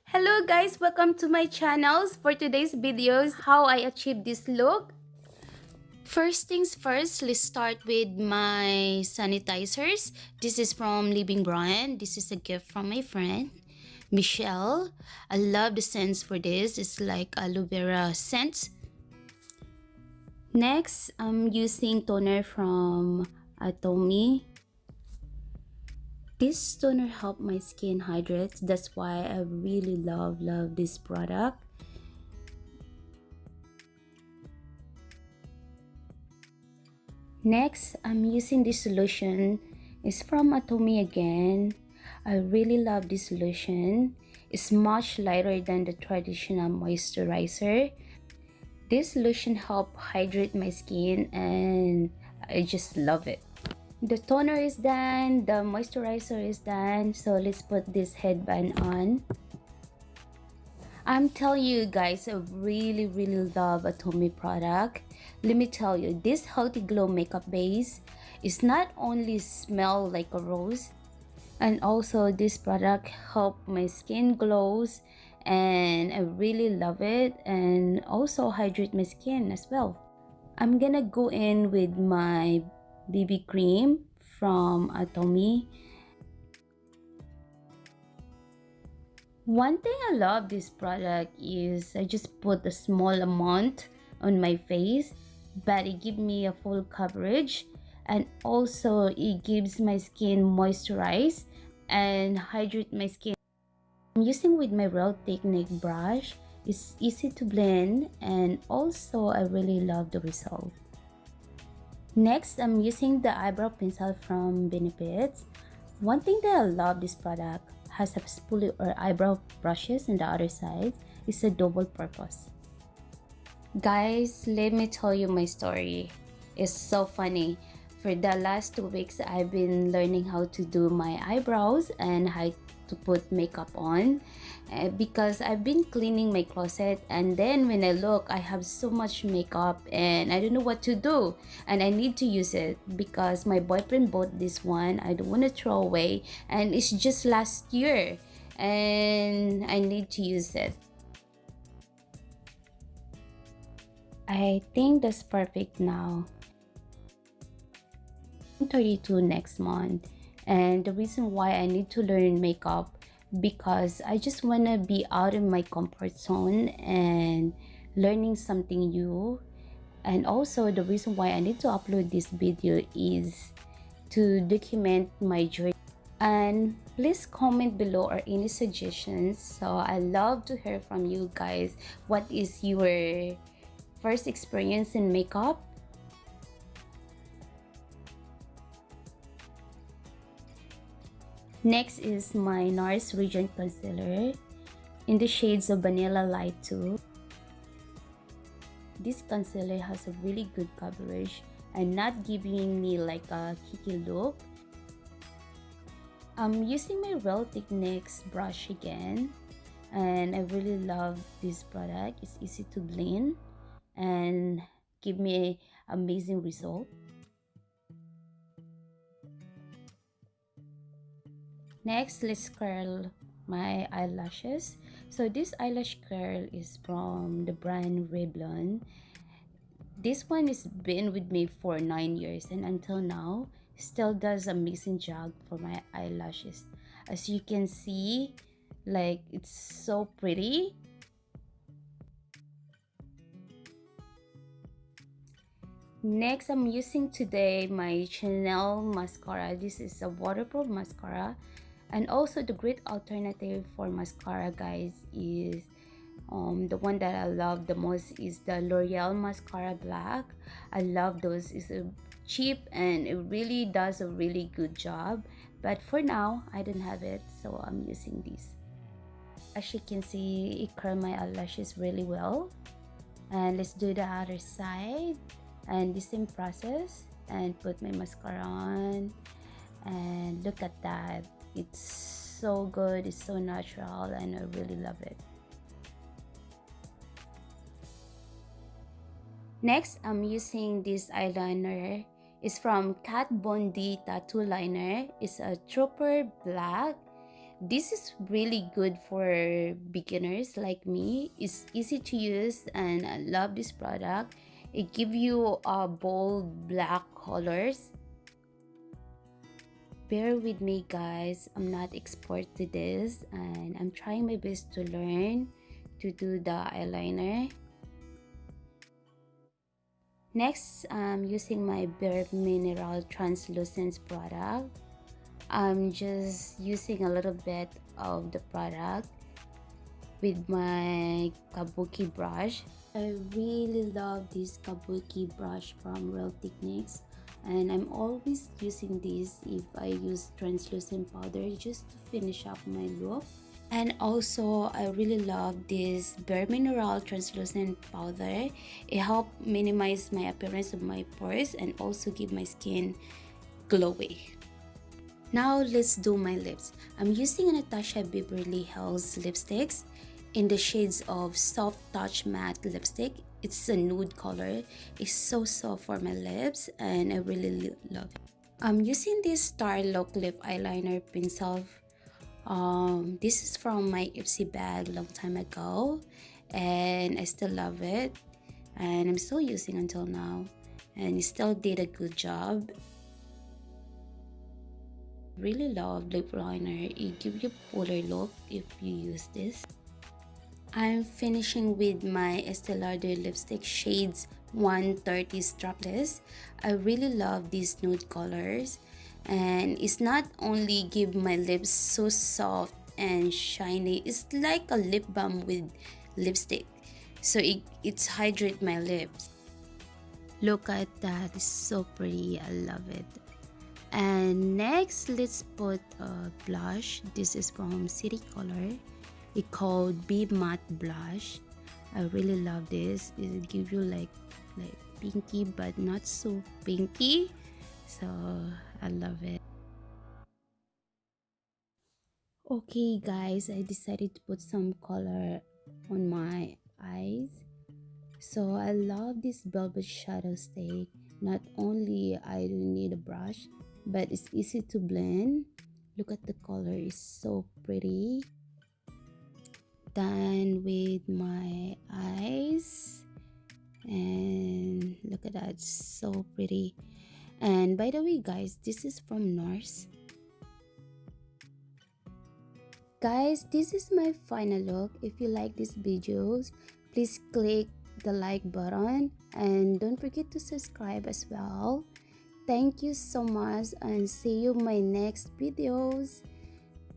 Hello guys, welcome to my channels. For today's videos, how I achieved this look. First things first, let's start with my sanitizers. This is from Living Brand. This is a gift from my friend Michelle. I love the scents for this. It's like aloe vera scents. Next, I'm using toner from Atomy. This toner helped my skin hydrate. That's why I really love this product. Next, I'm using this solution. It's from Atomy again. I really love this solution. It's much lighter than the traditional moisturizer. This solution helps hydrate my skin and I just love it. The toner is done, the moisturizer is done, so let's put this headband on. I'm telling you guys, I really love Atomy product. Let me tell you, this healthy glow makeup base is not only smell like a rose, and also this product help my skin glows, and I really love it, and also hydrate my skin as well. I'm gonna go in with my BB cream from Atomy. One thing I love this product is I just put a small amount on my face, but it gives me a full coverage, and also it gives my skin moisturize and hydrate my skin. I'm using with my Real Technique brush. It's easy to blend, and also I really love the result. Next, I'm using the eyebrow pencil from Benefits. One thing that I love this product has a spoolie or eyebrow brushes on the other side. It's a double purpose. Guys, let me tell you my story. It's so funny. For the last 2 weeks, I've been learning how to do my eyebrows and how to put makeup on because I've been cleaning my closet, and then when I look, I have so much makeup and I don't know what to do, and I need to use it because my boyfriend bought this one. I don't want to throw away, and it's just last year and I need to use it. I think that's perfect now. I'm 32 next month, and the reason why I need to learn makeup because I just want to be out of my comfort zone and learning something new. And also the reason why I need to upload this video is to document my journey. And please comment below or any suggestions, so I love to hear from you guys. What is your first experience in makeup? Next is my NARS Radiant Concealer in the shades of Vanilla Light 2. This concealer has a really good coverage and not giving me like a kicky look. I'm using my Real Techniques brush again, and I really love this product. It's easy to blend and give me an amazing result. Next, let's curl my eyelashes. So this eyelash curl is from the brand Revlon. This one has been with me for 9 years, and until now still does amazing job for my eyelashes. As you can see, like, it's so pretty. Next, I'm using today my Chanel mascara. This is a waterproof mascara. And also the great alternative for mascara, guys, is the one that I love the most is the L'Oreal Mascara Black. I love those. It's cheap and it really does a really good job. But for now, I don't have it, so I'm using this. As you can see, it curls my eyelashes really well. And let's do the other side. And the same process, and put my mascara on, and look at that. It's so good, it's so natural, and I really love it. Next, I'm using this eyeliner. It's from Kat Von D Tattoo Liner. It's a Trooper Black. This is really good for beginners like me. It's easy to use and I love this product. It gives you bold black colors. Bear with me guys, I'm not expert to this and I'm trying my best to learn to do the eyeliner. Next, I'm using my Bare Mineral Translucent product. I'm just using a little bit of the product with my kabuki brush. I really love this kabuki brush from Real Techniques, and I'm always using this if I use translucent powder just to finish up my look. And also I really love this Bare Mineral translucent powder. It helps minimize my appearance of my pores and also give my skin glowy. Now let's do my lips. I'm using a Natasha Beverly Hills lipsticks in the shades of Soft Touch Matte Lipstick. It's a nude color. It's so soft for my lips and I really love it. I'm using this Star Look lip eyeliner pencil. This is from my Ipsy bag long time ago and I still love it and I'm still using until now and it still did a good job. Really love lip liner. It gives you polar look if you use this. I'm finishing with my Estee Lauder lipstick shades 130 strapless. I really love these nude colors and it's not only give my lips so soft and shiny, it's like a lip balm with lipstick, so it's hydrate my lips. Look at that, it's so pretty. I love it. And next, let's put a blush. This is from City Color. It called Be Matte Blush. I really love this. It gives you like pinky but not so pinky. So I love it. Okay guys, I decided to put some color on my eyes. So I love this velvet shadow stick. Not only I don't need a brush, but it's easy to blend. Look at the color, it's so pretty. Done with my eyes and look at that, so pretty. And by the way guys, this is from Nars. Guys, this is my final look. If you like these videos, please click the like button and don't forget to subscribe as well. Thank you so much and see you in my next videos.